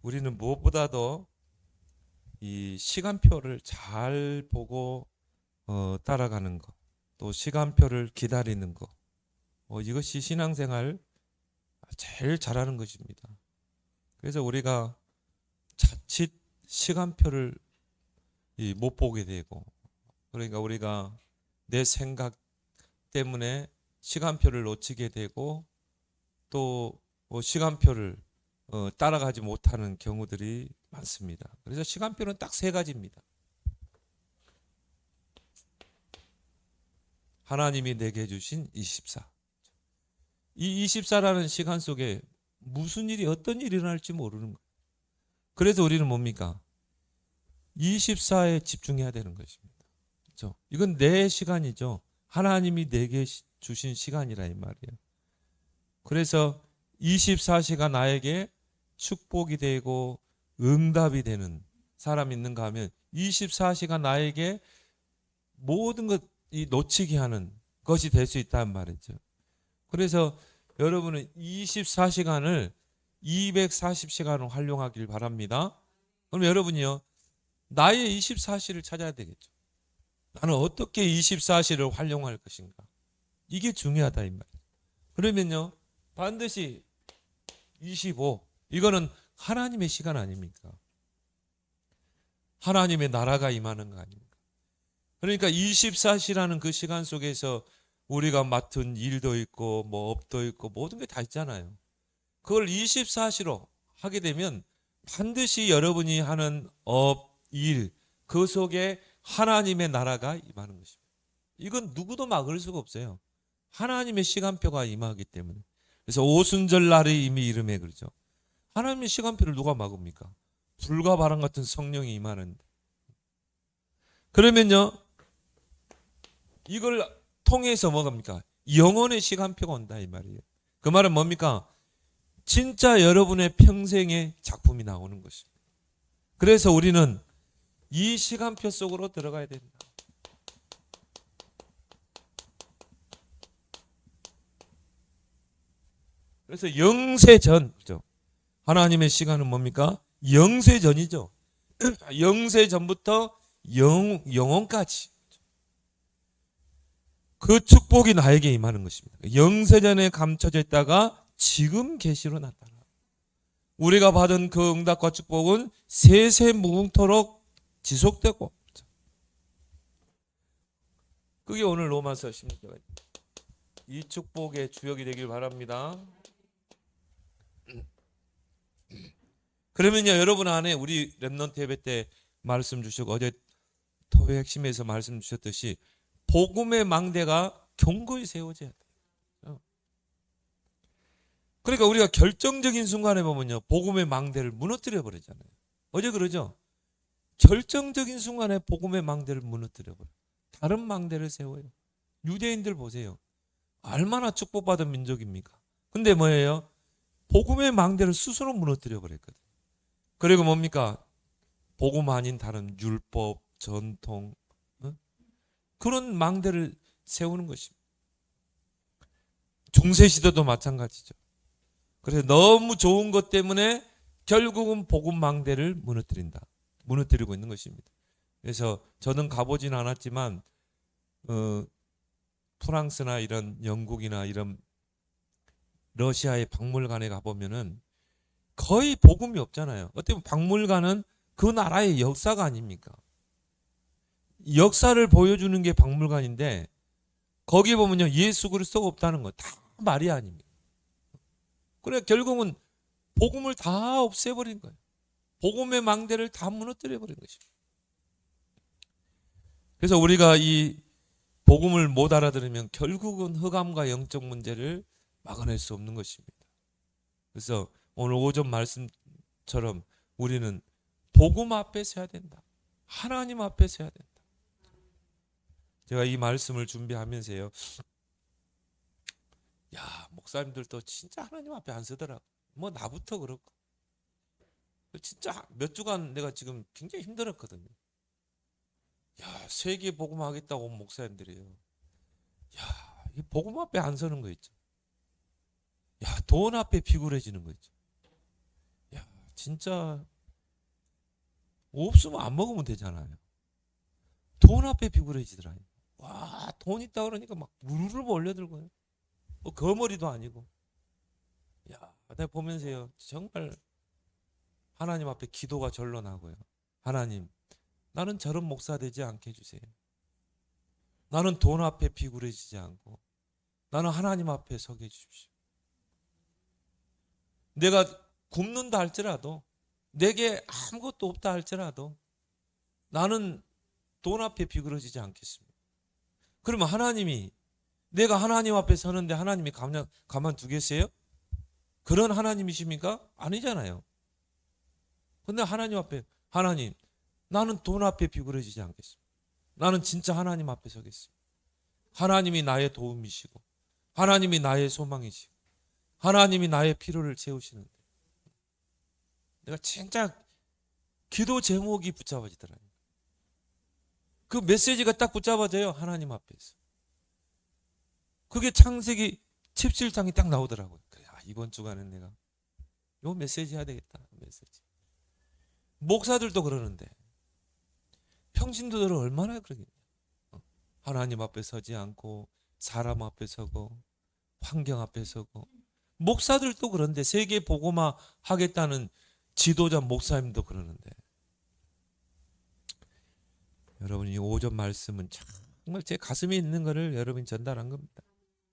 우리는 무엇보다도 이 시간표를 잘 보고 따라가는 것, 또 시간표를 기다리는 것, 이것이 신앙생활 제일 잘하는 것입니다. 그래서 우리가 자칫 시간표를 못 보게 되고, 그러니까 우리가 내 생각 때문에 시간표를 놓치게 되고, 또 시간표를 따라가지 못하는 경우들이 많습니다. 그래서 시간표는 딱 세 가지입니다. 하나님이 내게 주신 24. 이 24라는 시간 속에 무슨 일이 어떤 일이 일어날지 모르는 거예요. 그래서 우리는 뭡니까? 24에 집중해야 되는 것입니다. 그렇죠? 이건 내 시간이죠. 하나님이 내게 주신 시간이라 이 말이에요. 그래서 24시가 나에게 축복이 되고 응답이 되는 사람 있는가 하면 24시가 나에게 모든 것이 놓치게 하는 것이 될 수 있다는 말이죠. 그래서 여러분은 24시간을 240시간을 활용하길 바랍니다. 그럼 여러분이요, 나의 24시를 찾아야 되겠죠. 나는 어떻게 24시를 활용할 것인가? 이게 중요하다 이 말이에요. 그러면요, 반드시 25, 이거는 하나님의 시간 아닙니까? 하나님의 나라가 임하는 거 아닙니까? 그러니까 24시라는 그 시간 속에서 우리가 맡은 일도 있고 뭐 업도 있고 모든 게 다 있잖아요. 그걸 24시로 하게 되면 반드시 여러분이 하는 업, 일, 그 속에 하나님의 나라가 임하는 것입니다. 이건 누구도 막을 수가 없어요. 하나님의 시간표가 임하기 때문에. 그래서 오순절 날이 이미 이름에 그러죠. 하나님의 시간표를 누가 막습니까? 불과 바람 같은 성령이 임하는데. 그러면요, 이걸 통해서 뭐갑니까? 영혼의 시간표가 온다 이 말이에요. 그 말은 뭡니까? 진짜 여러분의 평생의 작품이 나오는 것입니다. 그래서 우리는 이 시간표 속으로 들어가야 된다. 그래서 영세전, 그죠? 하나님의 시간은 뭡니까? 영세전이죠. 영세전부터 영원까지 그 축복이 나에게 임하는 것입니다. 영세전에 감춰져 있다가 지금 계시로 나타나. 우리가 받은 그 응답과 축복은 세세 무궁토록 지속되고, 그게 오늘 로마서 16절. 이 축복의 주역이 되길 바랍니다. 그러면요, 여러분 안에 우리 렘넌트 예배 때 말씀 주시고 어제 토요 핵심에서 말씀 주셨듯이 복음의 망대가 견고히 세워져야 돼요. 그러니까 우리가 결정적인 순간에 보면요, 복음의 망대를 무너뜨려 버리잖아요. 어제 그러죠? 결정적인 순간에 복음의 망대를 무너뜨려 버려. 다른 망대를 세워요. 유대인들 보세요. 얼마나 축복받은 민족입니까? 근데 뭐예요? 복음의 망대를 스스로 무너뜨려 버렸거든요. 그리고 뭡니까? 복음 아닌 다른 율법, 전통, 그런 망대를 세우는 것입니다. 중세시대도 마찬가지죠. 그래서 너무 좋은 것 때문에 결국은 복음 망대를 무너뜨리고 있는 것입니다. 그래서 저는 가보진 않았지만 프랑스나 이런 영국이나 이런 러시아의 박물관에 가보면은 거의 복음이 없잖아요. 어떻게 보면 박물관은 그 나라의 역사가 아닙니까? 역사를 보여주는 게 박물관인데 거기 보면요, 예수 그리스도가 없다는 거 다 말이 아닙니다. 그래 결국은 복음을 다 없애버린 거예요. 복음의 망대를 다 무너뜨려버린 것입니다. 그래서 우리가 이 복음을 못 알아들으면 결국은 흑암과 영적 문제를 막아낼 수 없는 것입니다. 그래서 오늘 오전 말씀처럼 우리는 복음 앞에 서야 된다. 하나님 앞에 서야 된다. 제가 이 말씀을 준비하면서요, 야, 목사님들도 진짜 하나님 앞에 안 서더라고. 뭐 나부터 그렇고. 진짜 몇 주간 내가 지금 굉장히 힘들었거든요. 야, 세계 복음 하겠다고 온 목사님들이에요. 야, 이 복음 앞에 안 서는 거 있죠. 야, 돈 앞에 피곤해지는 거 있죠. 야, 진짜 없으면 안 먹으면 되잖아요. 돈 앞에 비굴해지더라. 와, 돈 있다 그러니까 막 무르르 몰려들고요. 뭐 거머리도 아니고. 야, 내가 보면서요, 정말 하나님 앞에 기도가 절로 나고요. 하나님, 나는 저런 목사 되지 않게 해주세요. 나는 돈 앞에 비굴해지지 않고 나는 하나님 앞에 서게 해주십시오. 내가 굶는다 할지라도, 내게 아무것도 없다 할지라도 나는 돈 앞에 비굴어지지 않겠습니다. 그러면 하나님이, 내가 하나님 앞에 서는데 하나님이 가만두겠어요? 그런 하나님이십니까? 아니잖아요. 근데 하나님 앞에, 하나님, 나는 돈 앞에 비굴어지지 않겠습니다. 나는 진짜 하나님 앞에 서겠습니다. 하나님이 나의 도움이시고 하나님이 나의 소망이시고 하나님이 나의 필요를 채우시는데, 내가 진짜 기도 제목이 붙잡아지더라고요. 그 메시지가 딱 붙잡아져요. 하나님 앞에서. 그게 창세기 17장이 딱 나오더라고요. 그래, 이번 주간은 내가 요 메시지 해야 되겠다. 메시지. 목사들도 그러는데 평신도들은 얼마나 그러겠냐. 하나님 앞에 서지 않고 사람 앞에 서고 환경 앞에 서고, 목사들도 그런데 세계 복음화 하겠다는 지도자 목사님도 그러는데, 여러분 이 5절 말씀은 정말 제 가슴에 있는 것을 여러분이 전달한 겁니다.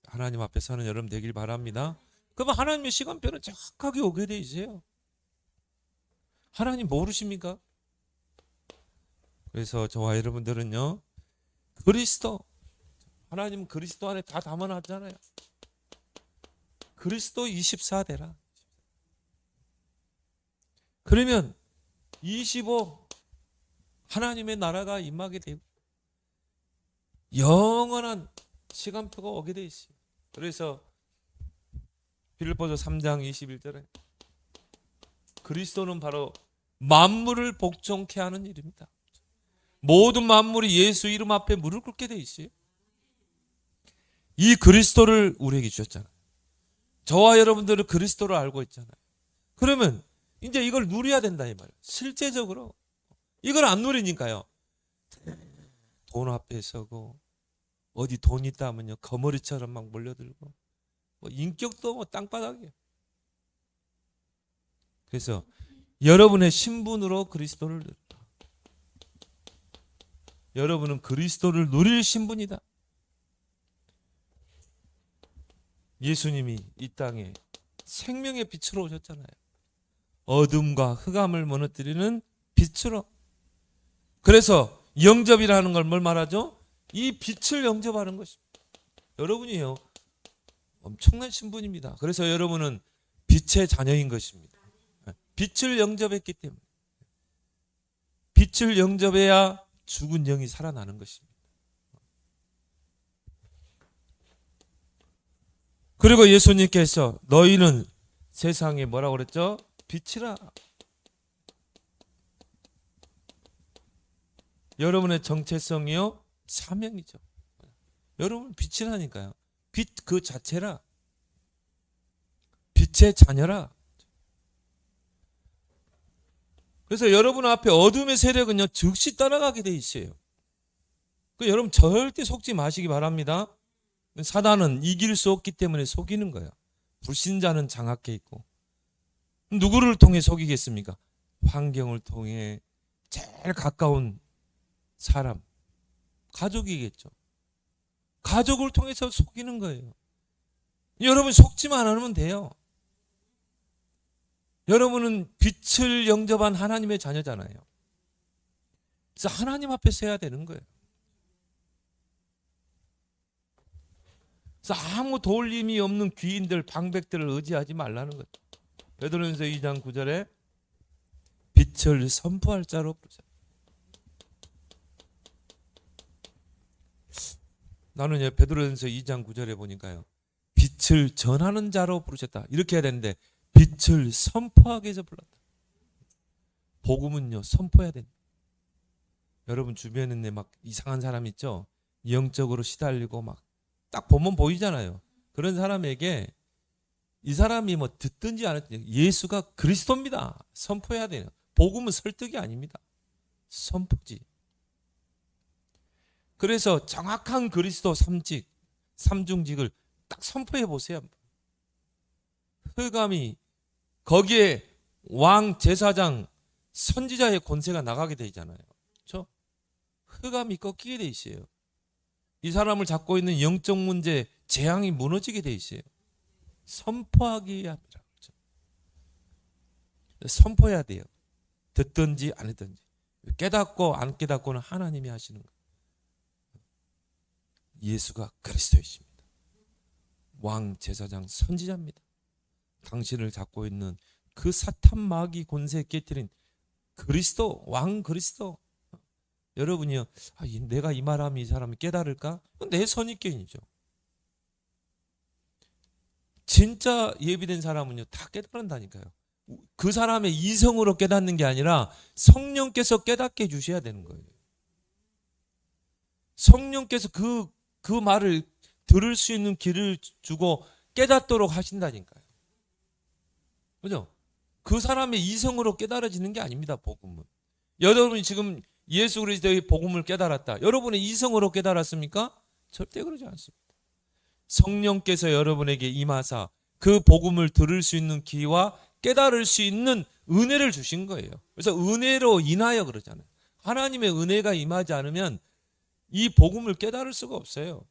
하나님 앞에 서는 여러분 되길 바랍니다. 그러면 하나님의 시간표는 정확하게 오게 돼 있어요. 하나님 모르십니까? 그래서 저와 여러분들은요, 그리스도, 하나님은 그리스도 안에 다 담아놨잖아요. 그리스도 24 되라. 그러면 25 하나님의 나라가 임하게 되고 영원한 시간표가 오게 돼 있어요. 그래서 빌립보서 3장 21절에 그리스도는 바로 만물을 복종케 하는 일입니다. 모든 만물이 예수 이름 앞에 무릎 꿇게 돼 있어요. 이 그리스도를 우리에게 주셨잖아요. 저와 여러분들은 그리스도를 알고 있잖아요. 그러면 이제 이걸 누려야 된다 이 말이에요. 실제적으로 이걸 안 누리니까요, 돈 앞에 서고 어디 돈 있다 하면요 거머리처럼 막 몰려들고, 뭐 인격도 뭐 땅바닥이에요. 그래서 여러분의 신분으로 그리스도를 누려. 여러분은 그리스도를 누릴 신분이다. 예수님이 이 땅에 생명의 빛으로 오셨잖아요. 어둠과 흑암을 무너뜨리는 빛으로. 그래서 영접이라는 걸 뭘 말하죠? 이 빛을 영접하는 것입니다. 여러분이요 엄청난 신분입니다. 그래서 여러분은 빛의 자녀인 것입니다. 빛을 영접했기 때문에. 빛을 영접해야 죽은 영이 살아나는 것입니다. 그리고 예수님께서 너희는 세상에 뭐라고 그랬죠? 빛이라. 여러분의 정체성이요 사명이죠. 여러분 빛이라니까요. 빛 그 자체라. 빛의 자녀라. 그래서 여러분 앞에 어둠의 세력은요 즉시 떠나가게 돼 있어요. 그 여러분 절대 속지 마시기 바랍니다. 사단은 이길 수 없기 때문에 속이는 거예요. 불신자는 장악해 있고. 누구를 통해 속이겠습니까? 환경을 통해, 제일 가까운 사람, 가족이겠죠. 가족을 통해서 속이는 거예요. 여러분 속지만 않으면 돼요. 여러분은 빛을 영접한 하나님의 자녀잖아요. 그래서 하나님 앞에 서야 되는 거예요. 그래서 아무 도울림이 없는 귀인들, 방백들을 의지하지 말라는 거죠. 베드로전서 2장 9절에 빛을 선포할 자로 부르자. 나는 베드로전서 2장 9절에 보니까요, 빛을 전하는 자로 부르셨다 이렇게 해야 되는데 빛을 선포하기 위해서 불렀다. 복음은요 선포해야 된다. 여러분 주변에 막 이상한 사람 있죠? 영적으로 시달리고 막 딱 보면 보이잖아요. 그런 사람에게 이 사람이 뭐 듣든지 안 듣든지 예수가 그리스도입니다. 선포해야 돼요. 복음은 설득이 아닙니다. 선포지. 그래서 정확한 그리스도 삼중직을 딱 선포해 보세요. 흑암이 거기에 왕, 제사장, 선지자의 권세가 나가게 되잖아요. 그렇죠? 흑암이 꺾이게 돼 있어요. 이 사람을 잡고 있는 영적 문제, 재앙이 무너지게 돼 있어요. 선포하기 합니다. 그렇죠? 선포해야 돼요. 듣든지 안 듣든지. 깨닫고 안 깨닫고는 하나님이 하시는 거예요. 예수가 그리스도이십니다. 왕, 제사장, 선지자입니다. 당신을 잡고 있는 그 사탄 마귀 권세 깨뜨린 그리스도, 왕 그리스도. 여러분이요, 내가 이 말하면 이 사람이 깨달을까? 내 선입견이죠. 진짜 예비된 사람은요, 다 깨달은다니까요. 그 사람의 이성으로 깨닫는 게 아니라 성령께서 깨닫게 해주셔야 되는 거예요. 성령께서 그 말을 들을 수 있는 길을 주고 깨닫도록 하신다니까요. 그죠? 그 사람의 이성으로 깨달아지는 게 아닙니다, 복음은. 여러분이 지금 예수 그리스도의 복음을 깨달았다. 여러분의 이성으로 깨달았습니까? 절대 그러지 않습니다. 성령께서 여러분에게 임하사 그 복음을 들을 수 있는 기와 깨달을 수 있는 은혜를 주신 거예요. 그래서 은혜로 인하여 그러잖아요. 하나님의 은혜가 임하지 않으면 이 복음을 깨달을 수가 없어요.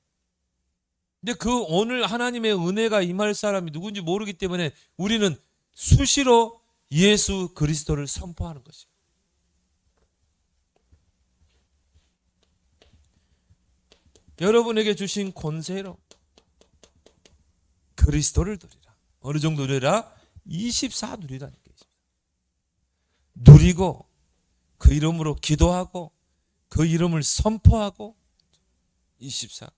근데 그 오늘 하나님의 은혜가 임할 사람이 누군지 모르기 때문에 우리는 수시로 예수 그리스도를 선포하는 것입니다. 여러분에게 주신 권세로 그리스도를 누리라. 어느 정도 누리라? 24 누리라는 게 있습니다. 누리고 그 이름으로 기도하고 그 이름을 선포하고 24.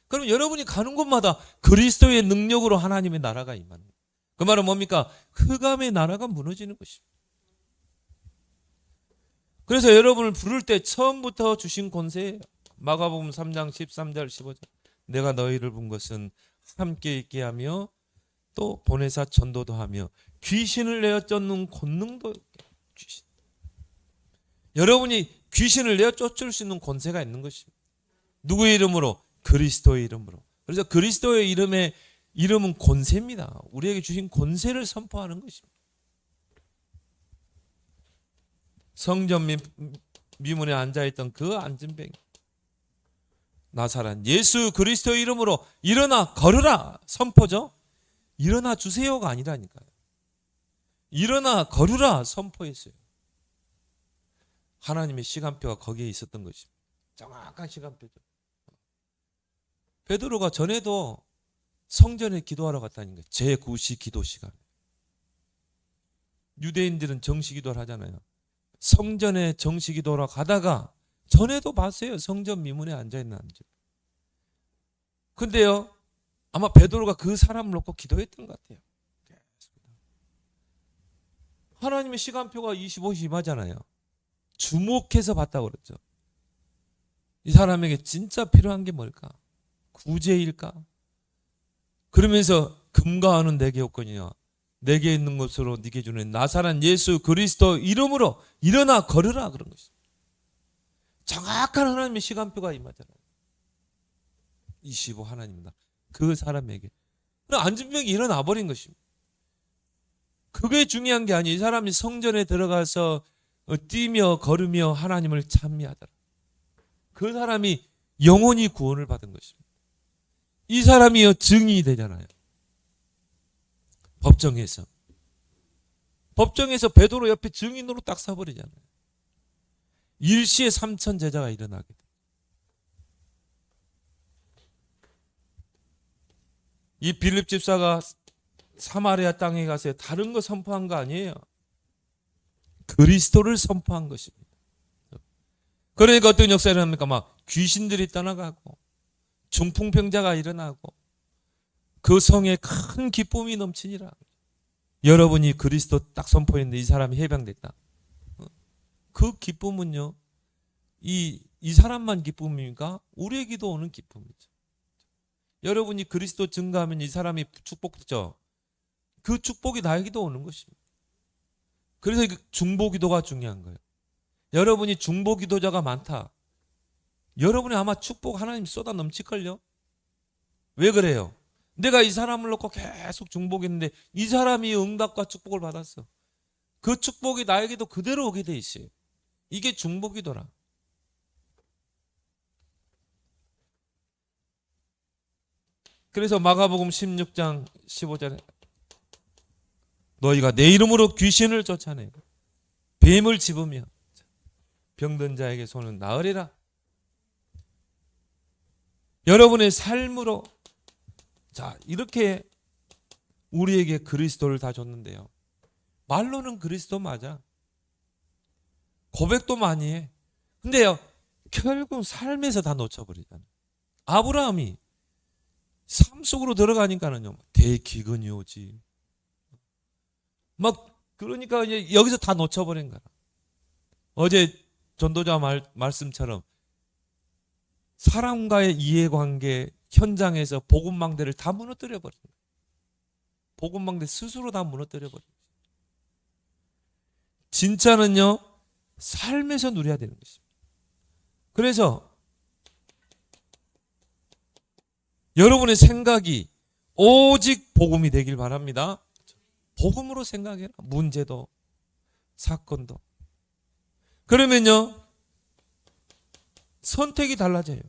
그럼 여러분이 가는 곳마다 그리스도의 능력으로 하나님의 나라가 임하는 거예요. 그 말은 뭡니까? 흑암의 나라가 무너지는 것입니다. 그래서 여러분을 부를 때 처음부터 주신 권세예요. 마가복음 3장 13절 15절. 내가 너희를 본 것은 함께 있게 하며 또 보내사 전도도 하며 귀신을 내어 쫓는 권능도 귀신. 여러분이 귀신을 내어 쫓을 수 있는 권세가 있는 것입니다. 누구의 이름으로? 그리스도의 이름으로. 그래서 그리스도의 이름은 권세입니다. 우리에게 주신 권세를 선포하는 것입니다. 성전 미문에 앉아있던 그 앉은뱅이 나사렛 예수 그리스도의 이름으로 일어나 걸으라 선포죠. 일어나 주세요가 아니라니까요. 일어나 걸으라 선포했어요. 하나님의 시간표가 거기에 있었던 것입니다. 정확한 시간표죠. 베드로가 전에도 성전에 기도하러 갔다는 거예요. 제9시 기도 시간. 유대인들은 정시 기도를 하잖아요. 성전에 정시 기도하러 가다가 전에도 봤어요. 성전 미문에 앉아있는 남자. 근데요, 아마 베드로가 그 사람을 놓고 기도했던 것 같아요. 하나님의 시간표가 25시 임하잖아요. 주목해서 봤다고 그랬죠. 이 사람에게 진짜 필요한 게 뭘까? 구제일까? 그러면서 금과 은은 내게 없거니와 내게 있는 것으로 네게 주는 나사렛 예수 그리스도 이름으로 일어나 걸으라 그런 것입니다. 정확한 하나님의 시간표가 임하잖아요. 25 하나님이다. 그 사람에게 앉은병이 일어나 버린 것입니다. 그게 중요한 게 아니에요. 이 사람이 성전에 들어가서 뛰며 걸으며 하나님을 찬미하더라. 그 사람이 영원히 구원을 받은 것입니다. 이 사람이요 증인이 되잖아요. 법정에서 베드로 옆에 증인으로 딱 서버리잖아요. 일시에 3천 제자가 일어나게 돼. 이 빌립 집사가 사마리아 땅에 가서 다른 거 선포한 거 아니에요. 그리스도를 선포한 것입니다. 그러니까 어떤 역사를 일어납니까? 막 귀신들이 떠나가고 중풍병자가 일어나고 그 성에 큰 기쁨이 넘치니라. 여러분이 그리스도 딱 선포했는데 이 사람이 해방됐다. 그 기쁨은요, 이 사람만 기쁨입니까? 우리에게도 오는 기쁨이죠. 여러분이 그리스도 증거하면 이 사람이 축복받죠. 그 축복이 나에게도 오는 것입니다. 그래서 중보기도가 중요한 거예요. 여러분이 중보기도자가 많다. 여러분이 아마 축복 하나님 쏟아 넘칠걸요? 왜 그래요? 내가 이 사람을 놓고 계속 중보했는데 이 사람이 응답과 축복을 받았어. 그 축복이 나에게도 그대로 오게 돼 있어요. 이게 중보기도라. 그래서 마가복음 16장 15절에 너희가 내 이름으로 귀신을 쫓아내고 뱀을 집으며 병든 자에게 손을 나으리라. 여러분의 삶으로 자 이렇게 우리에게 그리스도를 다 줬는데요. 말로는 그리스도 맞아. 고백도 많이 해. 근데요 결국 삶에서 다 놓쳐버리잖아요. 아브라함이 삶 속으로 들어가니까는요 대기근이 오지. 막 그러니까 이제 여기서 다 놓쳐버린 거야. 어제 전도자 말씀처럼 사람과의 이해관계 현장에서 복음망대를 다 무너뜨려 버린 거야. 복음망대 스스로 다 무너뜨려 버린 거야. 진짜는요 삶에서 누려야 되는 것입니다. 그래서 여러분의 생각이 오직 복음이 되길 바랍니다. 복음으로 생각해라. 문제도 사건도. 그러면요 선택이 달라져요.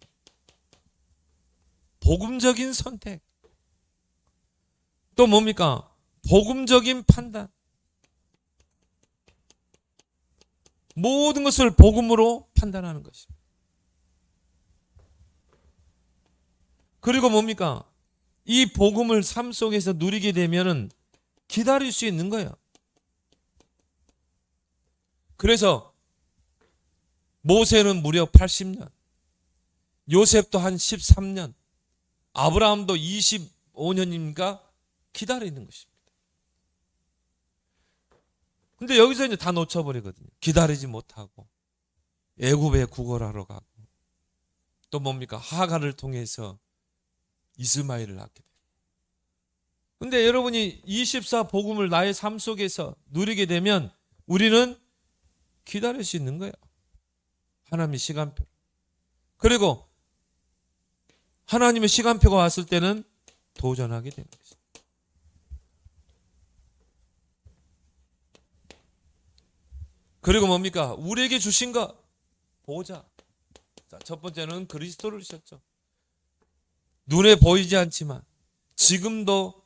복음적인 선택. 또 뭡니까? 복음적인 판단. 모든 것을 복음으로 판단하는 것입니다. 그리고 뭡니까? 이 복음을 삶 속에서 누리게 되면은 기다릴 수 있는 거예요. 그래서 모세는 무려 80년, 요셉도 한 13년, 아브라함도 25년인가 기다리는 것입니다. 근데 여기서 이제 다 놓쳐버리거든요. 기다리지 못하고 애굽에 구걸하러 가고 또 뭡니까? 하갈을 통해서 이스마엘을 낳게 돼요. 근데 여러분이 24 복음을 나의 삶 속에서 누리게 되면 우리는 기다릴 수 있는 거예요. 하나님의 시간표. 그리고 하나님의 시간표가 왔을 때는 도전하게 되는 것입니다. 그리고 뭡니까? 우리에게 주신 것 보자. 자, 첫 번째는 그리스도를 주셨죠. 눈에 보이지 않지만 지금도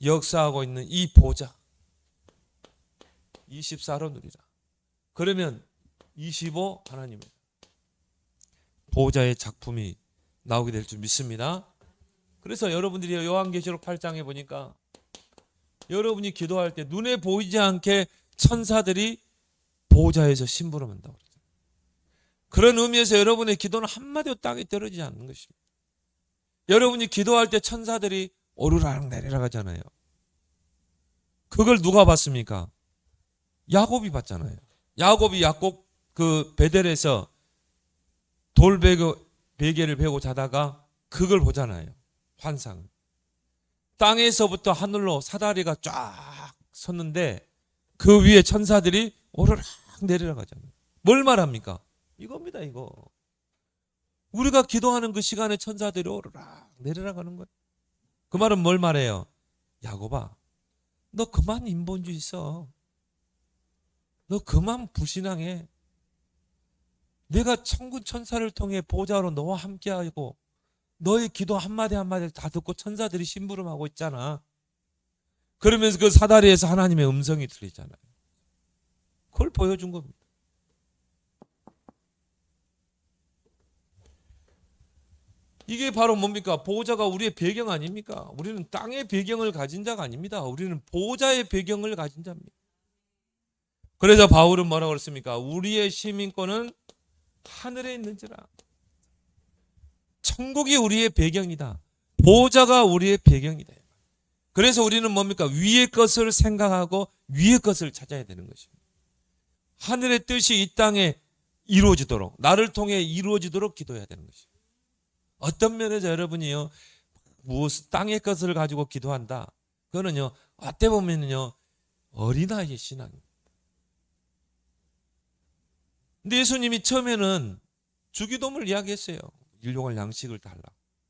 역사하고 있는 이 보좌 24로 누리라. 그러면 25 하나님의 보좌의 작품이 나오게 될 줄 믿습니다. 그래서 여러분들이 요한계시록 8장에 보니까 여러분이 기도할 때 눈에 보이지 않게 천사들이 보좌에서 심부름한다고 그러죠. 그런 의미에서 여러분의 기도는 한마디도 땅에 떨어지지 않는 것입니다. 여러분이 기도할 때 천사들이 오르락 내리락 하잖아요. 그걸 누가 봤습니까? 야곱이 봤잖아요. 야곱이 야곱 그 베델에서 베개를 베고 자다가 그걸 보잖아요. 환상을. 땅에서부터 하늘로 사다리가 쫙 섰는데 그 위에 천사들이 오르락 내리락 하잖아요. 뭘 말합니까? 이겁니다, 이거. 우리가 기도하는 그 시간에 천사들이 오르락 내리락 하는 거예요. 그 말은 뭘 말해요? 야곱아, 너 그만 인본주의 써. 너 그만 불신앙해. 내가 천군 천사를 통해 보좌로 너와 함께하고 너의 기도 한마디 한마디를 다 듣고 천사들이 심부름하고 있잖아. 그러면서 그 사다리에서 하나님의 음성이 들리잖아요. 그걸 보여준 겁니다. 이게 바로 뭡니까? 보호자가 우리의 배경 아닙니까? 우리는 땅의 배경을 가진 자가 아닙니다. 우리는 보호자의 배경을 가진 자입니다. 그래서 바울은 뭐라고 그랬습니까? 우리의 시민권은 하늘에 있는지라. 천국이 우리의 배경이다. 보호자가 우리의 배경이다. 그래서 우리는 뭡니까? 위의 것을 생각하고 위의 것을 찾아야 되는 것입니다. 하늘의 뜻이 이 땅에 이루어지도록, 나를 통해 이루어지도록 기도해야 되는 것입니다. 어떤 면에서 여러분이요, 무엇 땅의 것을 가지고 기도한다. 그거는요, 어때 보면요 어린아이의 신앙입니다. 근데 예수님이 처음에는 주기도문을 이야기했어요. 일용할 양식을 달라.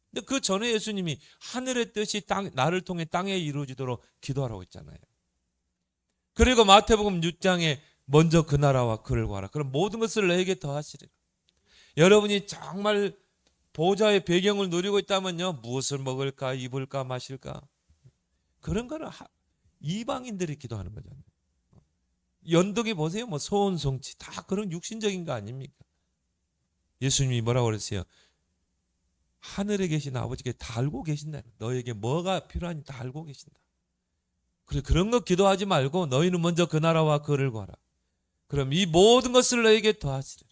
근데 그 전에 예수님이 하늘의 뜻이 나를 통해 땅에 이루어지도록 기도하라고 했잖아요. 그리고 마태복음 6장에 먼저 그 나라와 그를 구하라. 그럼 모든 것을 너에게 더하시리라. 여러분이 정말 보좌의 배경을 누리고 있다면요, 무엇을 먹을까, 입을까, 마실까, 그런 거는 이방인들이 기도하는 거잖아요. 연덕이 보세요, 뭐 소원 성취 다 그런 육신적인 거 아닙니까? 예수님이 뭐라고 그랬어요? 하늘에 계신 아버지께 다 알고 계신다. 너에게 뭐가 필요한지 다 알고 계신다. 그래, 그런 거 기도하지 말고 너희는 먼저 그 나라와 그를 구하라. 그럼 이 모든 것을 너에게 더하시리라.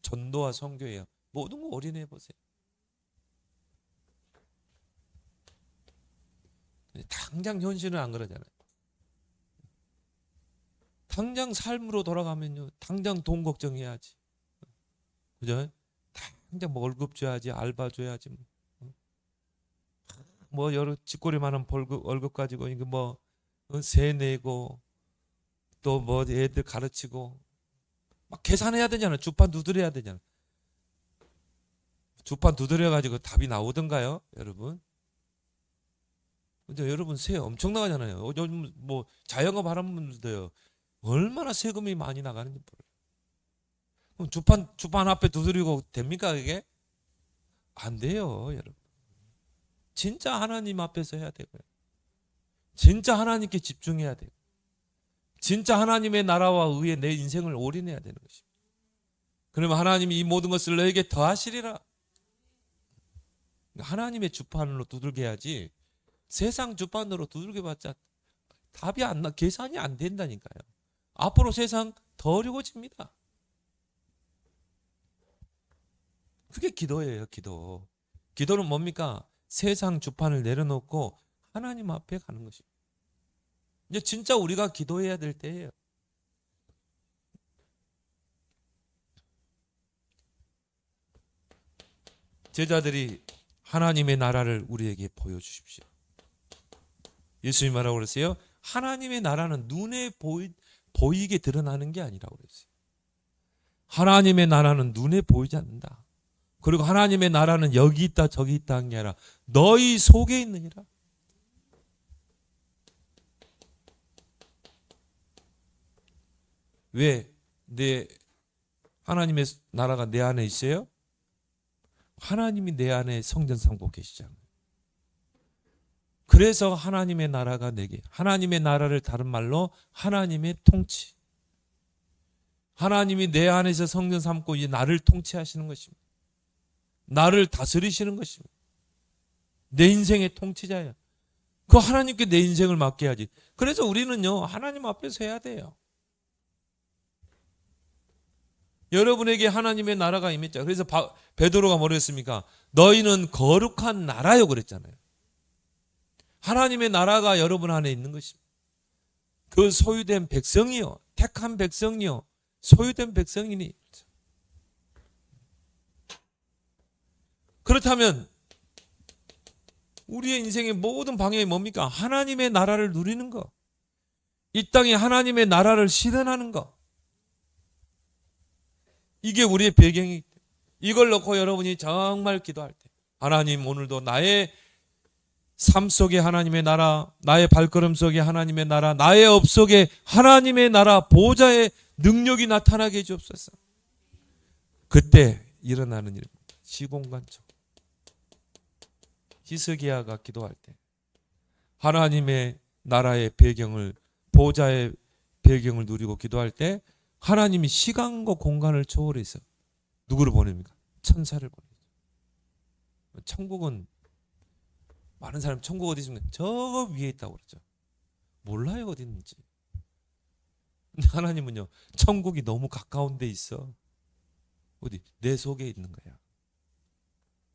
전도와 선교예요. 모든 거 올인해 보세요. 당장 현실은 안 그러잖아요. 당장 삶으로 돌아가면요, 당장 돈 걱정해야지. 그죠? 당장 뭐 월급 줘야지, 알바 줘야지. 뭐 여러 쥐꼬리 많은 월급 가지고 이거 뭐 세 내고 또 뭐 애들 가르치고 막 계산해야 되잖아요. 주판 두드려야 되잖아요. 주판 두드려 가지고 답이 나오던가요, 여러분? 근데 여러분 세 엄청 나가잖아요. 요즘 뭐 자영업 하는 분들도요, 얼마나 세금이 많이 나가는지 몰라요. 그럼 주판 앞에 두드리고 됩니까 그게? 안 돼요, 여러분. 진짜 하나님 앞에서 해야 되고요. 진짜 하나님께 집중해야 돼요. 진짜 하나님의 나라와 의에 내 인생을 올인해야 되는 것입니다. 그러면 하나님이 이 모든 것을 너에게 더하시리라. 하나님의 주판으로 두들게 해야지 세상 주판으로 두들겨 봤자 답이 안 나, 계산이 안 된다니까요. 앞으로 세상 더 어려워집니다. 그게 기도예요, 기도. 기도는 뭡니까? 세상 주판을 내려놓고 하나님 앞에 가는 것입니다. 이제 진짜 우리가 기도해야 될 때예요. 제자들이 하나님의 나라를 우리에게 보여주십시오. 예수님이 뭐라고 그랬어요? 하나님의 나라는 눈에 보이게 드러나는 게 아니라고 그랬어요. 하나님의 나라는 눈에 보이지 않는다. 그리고 하나님의 나라는 여기 있다 저기 있다 한 게 아니라 너희 속에 있느니라. 왜? 하나님의 나라가 내 안에 있어요? 하나님이 내 안에 성전 삼고 계시잖아요. 그래서 하나님의 나라가 내게, 하나님의 나라를 다른 말로 하나님의 통치. 하나님이 내 안에서 성전 삼고 이 나를 통치하시는 것입니다. 나를 다스리시는 것입니다. 내 인생의 통치자예요. 그 하나님께 내 인생을 맡겨야지. 그래서 우리는요, 하나님 앞에서 해야 돼요. 여러분에게 하나님의 나라가 임했죠. 그래서 베드로가 뭐라 했습니까? 너희는 거룩한 나라요 그랬잖아요. 하나님의 나라가 여러분 안에 있는 것입니다. 그 소유된 백성이요, 택한 백성이요, 소유된 백성이니. 그렇다면 우리의 인생의 모든 방향이 뭡니까? 하나님의 나라를 누리는 것, 이 땅에 하나님의 나라를 실현하는 것, 이게 우리의 배경이. 이걸 놓고 여러분이 정말 기도할 때, 하나님 오늘도 나의 삶 속에 하나님의 나라, 나의 발걸음 속에 하나님의 나라, 나의 업 속에 하나님의 나라 보좌의 능력이 나타나게 해주옵소서. 그때 일어나는 일입니다. 시공간적. 히스기야가 기도할 때 하나님의 나라의 배경을, 보좌의 배경을 누리고 기도할 때 하나님이 시간과 공간을 초월해서 누구를 보냅니까? 천사를 보내죠. 천국은, 많은 사람 천국 어디 있습니까? 저 위에 있다고 그러죠. 몰라요 어디 있는지. 근데 하나님은요, 천국이 너무 가까운 데 있어. 어디? 내 속에 있는 거야.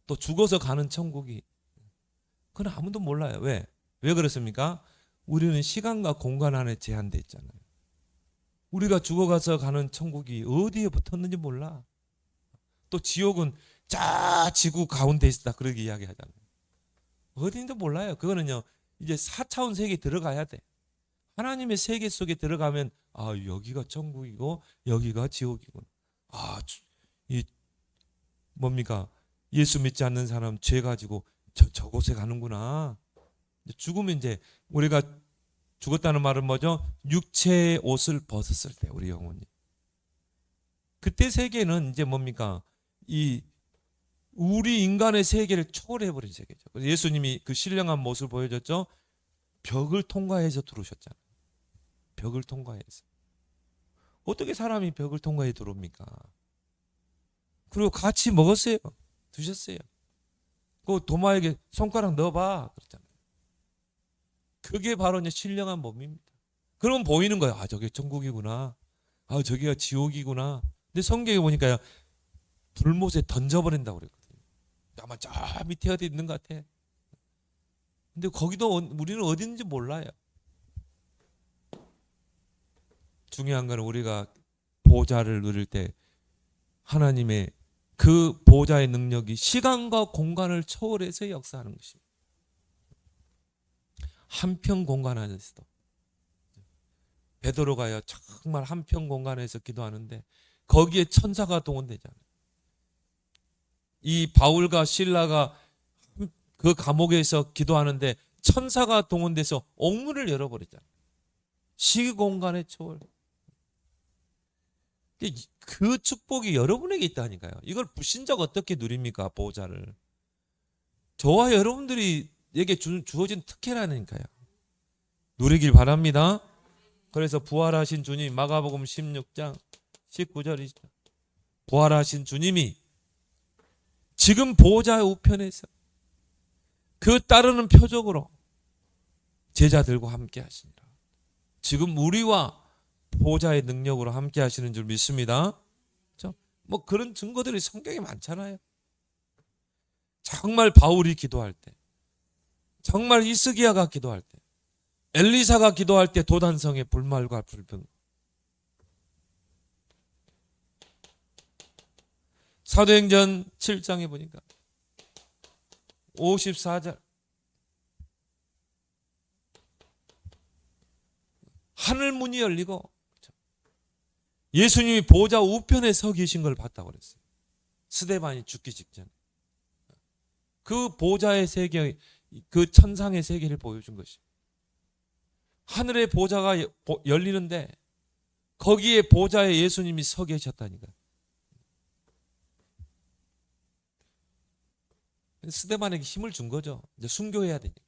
또 죽어서 가는 천국이, 그건 아무도 몰라요. 왜? 왜 그렇습니까? 우리는 시간과 공간 안에 제한돼 있잖아요. 우리가 죽어가서 가는 천국이 어디에 붙었는지 몰라. 또 지옥은 저 지구 가운데 있다 그렇게 이야기하잖아요. 어디인지 몰라요. 그거는요, 이제 4차원 세계에 들어가야 돼. 하나님의 세계 속에 들어가면 여기가 천국이고 여기가 지옥이구나. 이 뭡니까? 예수 믿지 않는 사람 죄 가지고 저곳에 가는구나. 죽으면 이제 우리가 죽었다는 말은 뭐죠? 육체의 옷을 벗었을 때 우리 영혼이. 그때 세계는 이제 뭡니까? 이 우리 인간의 세계를 초월해버린 세계죠. 예수님이 그 신령한 모습을 보여줬죠. 벽을 통과해서 들어오셨잖아요. 벽을 통과해서. 어떻게 사람이 벽을 통과해 들어옵니까? 그리고 같이 먹었어요. 드셨어요. 그 도마에게 손가락 넣어봐. 그랬잖아요. 그게 바로 이제 신령한 몸입니다. 그러면 보이는 거예요. 저게 천국이구나. 저기가 지옥이구나. 근데 성경에 보니까요. 불못에 던져버린다고 그랬거든요. 아마 저 밑에 어디 있는 것 같아. 근데 거기도 우리는 어디 있는지 몰라요. 중요한 건 우리가 보좌를 누릴 때 하나님의 그 보좌의 능력이 시간과 공간을 초월해서 역사하는 것입니다. 한평 공간 안에서도 베드로가요 정말 한평 공간에서 기도하는데 거기에 천사가 동원되잖아요. 이 바울과 실라가 그 감옥에서 기도하는데 천사가 동원돼서 옥문을 열어버리잖아요. 시공간의 초월. 그 축복이 여러분에게 있다니까요. 이걸 불신자가 어떻게 누립니까? 보호자를. 저와 여러분들에게 주어진 특혜라니까요. 누리길 바랍니다. 그래서 부활하신 주님, 마가복음 16장 19절이죠. 부활하신 주님이 지금 보호자의 우편에서 그 따르는 표적으로 제자들과 함께 하시니라. 지금 우리와 보호자의 능력으로 함께 하시는 줄 믿습니다. 그렇죠? 뭐 그런 증거들이 성경에 많잖아요. 정말 바울이 기도할 때, 정말 이스기야가 기도할 때, 엘리사가 기도할 때 도단성의 불말과 불병. 사도행전 7장에 보니까 54절 하늘 문이 열리고 예수님이 보호자 우편에 서 계신 걸 봤다고 그랬어요. 스데반이 죽기 직전. 그 보호자의 세계, 그 천상의 세계를 보여준 것입니다. 하늘의 보호자가 열리는데 거기에 보호자에 예수님이 서 계셨다니까요. 스데반에게 힘을 준 거죠. 이제 순교해야 되니까.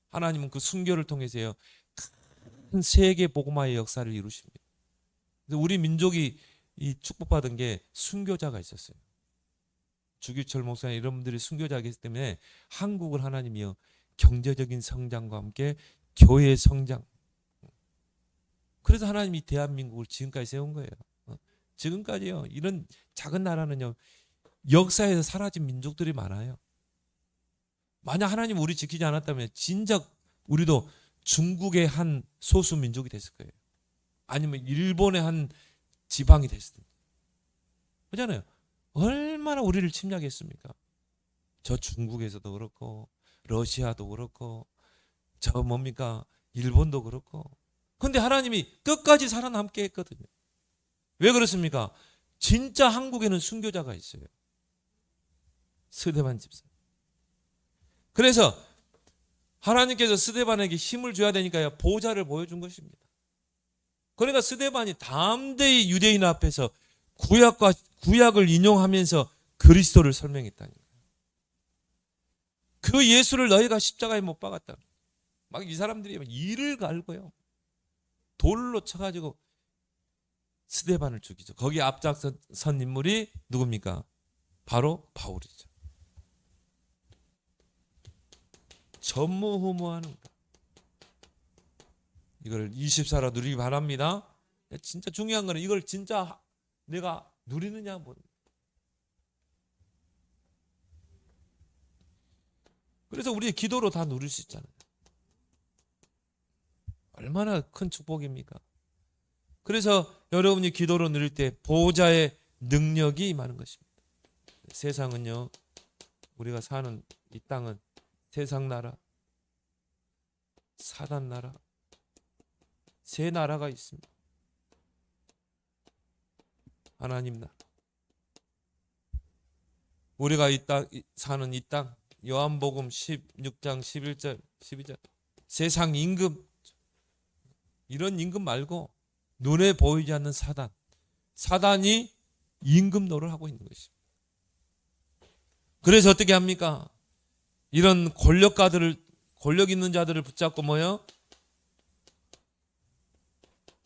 하나님은 그 순교를 통해서요 큰 세계 복음화의 역사를 이루십니다. 우리 민족이 이 축복받은 게 순교자가 있었어요. 주기철 목사님 이런 분들이 순교자가 있기 때문에 한국을 하나님이요 경제적인 성장과 함께 교회의 성장. 그래서 하나님이 대한민국을 지금까지 세운 거예요. 지금까지요 이런 작은 나라는요 역사에서 사라진 민족들이 많아요. 만약 하나님 우리 지키지 않았다면 진짜 우리도 중국의 한 소수 민족이 됐을 거예요. 아니면 일본의 한 지방이 됐을 텐데. 그렇잖아요. 얼마나 우리를 침략했습니까? 저 중국에서도 그렇고 러시아도 그렇고 저 뭡니까 일본도 그렇고. 그런데 하나님이 끝까지 살아남게 했거든요. 왜 그렇습니까? 진짜 한국에는 순교자가 있어요. 스데반 집사. 그래서 하나님께서 스데반에게 힘을 줘야 되니까요 보호자를 보여준 것입니다. 그러니까 스데반이 담대히 유대인 앞에서 구약을 인용하면서 그리스도를 설명했다니까요. 그 예수를 너희가 십자가에 못 박았다. 막 이 사람들이 이를 갈고요 돌로 쳐가지고 스데반을 죽이죠. 거기 앞장선 인물이 누굽니까? 바로 바울이죠. 전무후무하는 것. 이걸 24라 누리기 바랍니다. 진짜 중요한 거는 이걸 진짜 내가 누리느냐 뭐. 그래서 우리 기도로 다 누릴 수 있잖아요. 얼마나 큰 축복입니까? 그래서 여러분이 기도로 누릴 때 보호자의 능력이 임하는 것입니다. 세상은요 우리가 사는 이 땅은 세상 나라 사단 나라, 세 나라가 있습니다. 하나님 나라. 우리가 사는 이 땅, 요한복음 16장 11절 12절, 세상 임금, 이런 임금 말고 눈에 보이지 않는 사단이 임금 노릇을 하고 있는 것입니다. 그래서 어떻게 합니까? 이런 권력 있는 자들을 붙잡고 뭐요?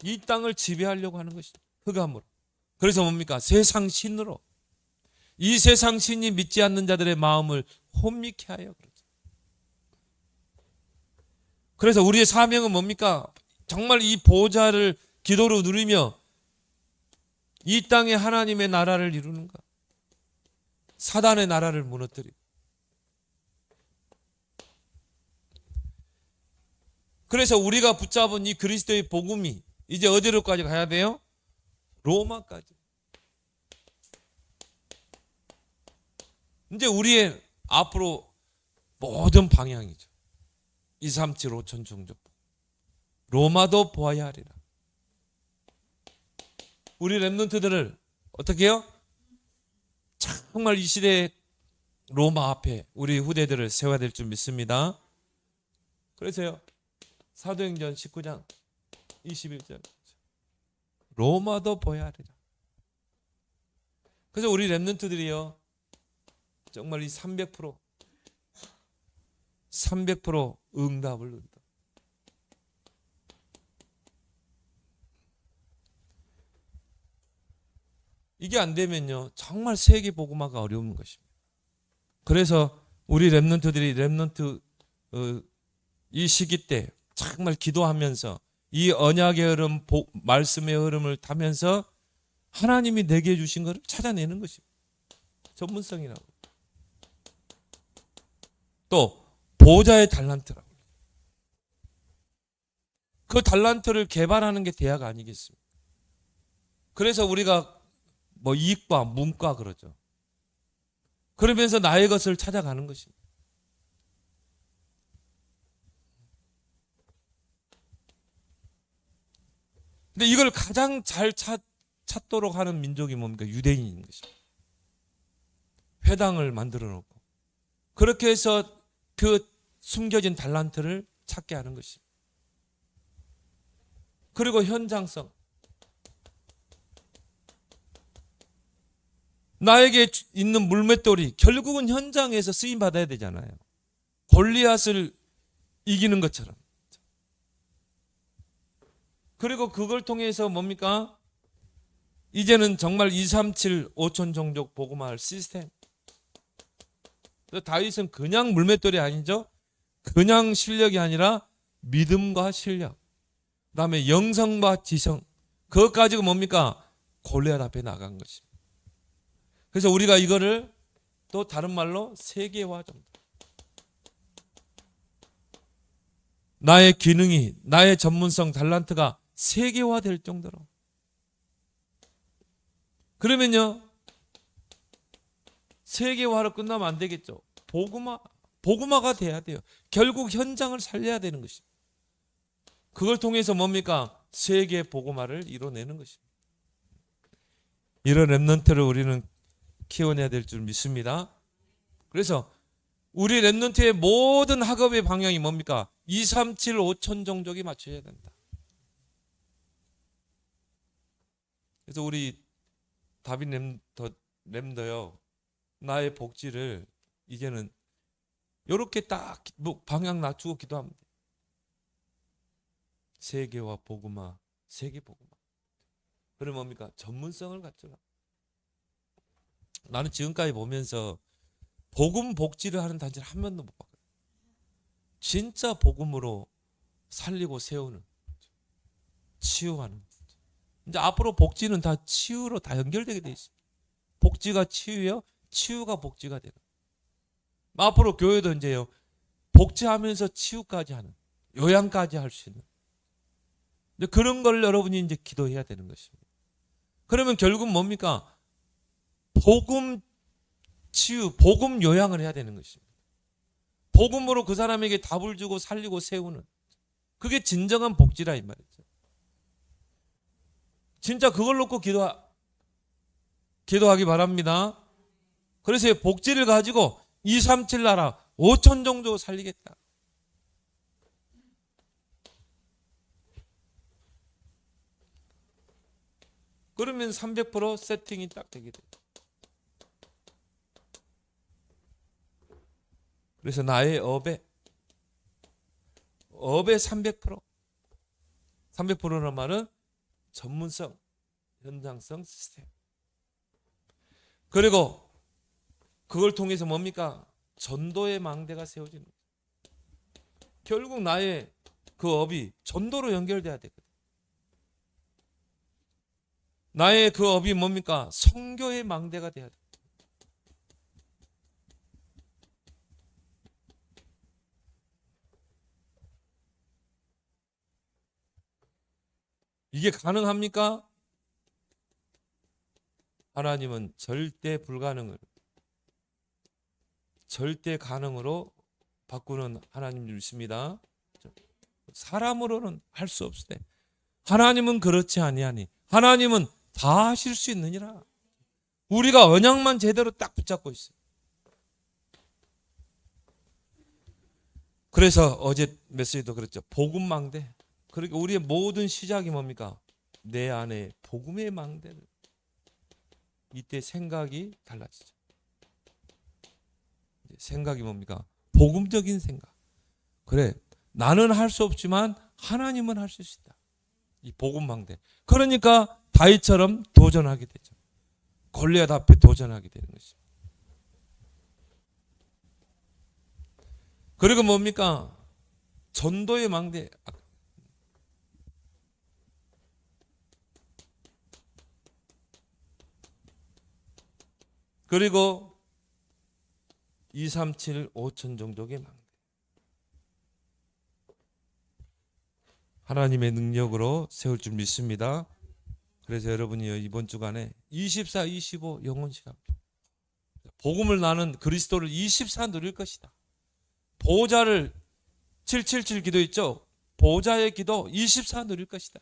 이 땅을 지배하려고 하는 것입니다. 흑암으로. 그래서 뭡니까? 세상 신으로. 이 세상 신이 믿지 않는 자들의 마음을 혼미케 하여 그러죠. 그래서 우리의 사명은 뭡니까? 정말 이 보좌를 기도로 누리며 이 땅에 하나님의 나라를 이루는가? 사단의 나라를 무너뜨리고. 그래서 우리가 붙잡은 이 그리스도의 복음이 이제 어디로까지 가야 돼요? 로마까지. 이제 우리의 앞으로 모든 방향이죠. 237 5천 종족. 로마도 보아야 하리라. 우리 렘넌트들을 어떻게 해요? 정말 이 시대의 로마 앞에 우리 후대들을 세워야 될 줄 믿습니다. 그래서요, 사도행전 19장 21절, 로마도 보아야 하리라. 그래서 우리 렘넌트들이요, 정말 이 300% 응답을 얻는다. 이게 안 되면요, 정말 세계 복음화가 어려운 것입니다. 그래서 우리 렘넌트들이 이 시기 때 정말 기도하면서 이 언약의 흐름, 말씀의 흐름을 타면서 하나님이 내게 주신 것을 찾아내는 것입니다. 전문성이라고. 또 보좌의 달란트라고. 그 달란트를 개발하는 게 대학 아니겠습니까? 그래서 우리가 뭐 이과, 문과 그러죠. 그러면서 나의 것을 찾아가는 것입니다. 근데 이걸 가장 잘 찾도록 하는 민족이 뭡니까? 유대인인 것입니다. 회당을 만들어 놓고 그렇게 해서 그 숨겨진 달란트를 찾게 하는 것입니다. 그리고 현장성. 나에게 있는 물맷돌이 결국은 현장에서 쓰임 받아야 되잖아요. 골리앗을 이기는 것처럼. 그리고 그걸 통해서 뭡니까? 이제는 정말 237 5천 종족 복음화할 시스템. 다윗은 그냥 물맷돌이 아니죠. 그냥 실력이 아니라 믿음과 실력, 그 다음에 영성과 지성, 그것 가지고 뭡니까? 골리앗 앞에 나간 것입니다. 그래서 우리가 이거를 또 다른 말로 세계화 정도. 나의 기능이, 나의 전문성, 달란트가 세계화될 정도로. 그러면요, 세계화로 끝나면 안 되겠죠. 복음화가 돼야 돼요. 결국 현장을 살려야 되는 것입니다. 그걸 통해서 뭡니까? 세계 복음화를 이뤄내는 것입니다. 이런 렘넌트를 우리는 키워내야 될 줄 믿습니다. 그래서 우리 렘넌트의 모든 학업의 방향이 뭡니까? 237 5천 종족이 맞춰야 된다. 그래서 우리 다빈 렘더요, 나의 복지를 이제는 이렇게 딱 방향 낮추고 기도하면 돼. 세계와 복음화, 세계 복음화. 그럼 뭡니까? 전문성을 갖춰라. 나는 지금까지 보면서 복음 복지를 하는 단체를 한 번도 못 봤거든요. 진짜 복음으로 살리고 세우는, 치유하는. 이제 앞으로 복지는 다 치유로 다 연결되게 돼 있습니다. 복지가 치유요, 치유가 복지가 되는. 앞으로 교회도 이제요, 복지하면서 치유까지 하는, 요양까지 할 수 있는. 이제 그런 걸 여러분이 이제 기도해야 되는 것입니다. 그러면 결국 뭡니까? 복음 치유, 복음 요양을 해야 되는 것입니다. 복음으로 그 사람에게 답을 주고 살리고 세우는. 그게 진정한 복지라 이 말이죠. 진짜 그걸 놓고 기도하기 바랍니다. 그래서 복지를 가지고 237 나라 5천 정도 살리겠다. 그러면 300% 세팅이 딱 되게 돼요. 그래서 나의 업에 300%. 300%란 말은 전문성, 현장성 시스템. 그리고 그걸 통해서 뭡니까? 전도의 망대가 세워지는 거예요. 결국 나의 그 업이 전도로 연결돼야 되거든. 나의 그 업이 뭡니까? 선교의 망대가 돼야 돼. 이게 가능합니까? 하나님은 절대 불가능을 절대 가능으로 바꾸는 하나님을 믿습니다. 사람으로는 할 수 없으되 하나님은 그렇지 아니하니 하나님은 다 하실 수 있느니라. 우리가 언약만 제대로 딱 붙잡고 있어요. 그래서 어제 메시지도 그랬죠. 복음망대. 그러니까 우리의 모든 시작이 뭡니까? 내 안에 복음의 망대를. 이때 생각이 달라지죠. 생각이 뭡니까? 복음적인 생각. 그래, 나는 할 수 없지만 하나님은 할 수 있다. 이 복음망대. 그러니까 다윗처럼 도전하게 되죠. 골리앗 앞에 도전하게 되는 것입니다. 그리고 뭡니까? 전도의 망대. 그리고 237 5천 정도의 망대. 하나님의 능력으로 세울 줄 믿습니다. 그래서 여러분이 이번 주간에 24, 25 영혼 시간. 복음을 나는 그리스도를 24 누릴 것이다. 보호자를 777 기도했죠. 보호자의 기도 24 누릴 것이다.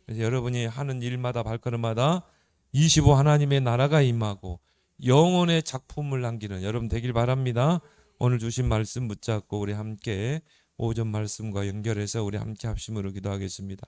그래서 여러분이 하는 일마다 발걸음마다 25 하나님의 나라가 임하고 영혼의 작품을 남기는 여러분 되길 바랍니다. 오늘 주신 말씀 붙잡고 우리 함께 오전 말씀과 연결해서 우리 함께 합심으로 기도하겠습니다.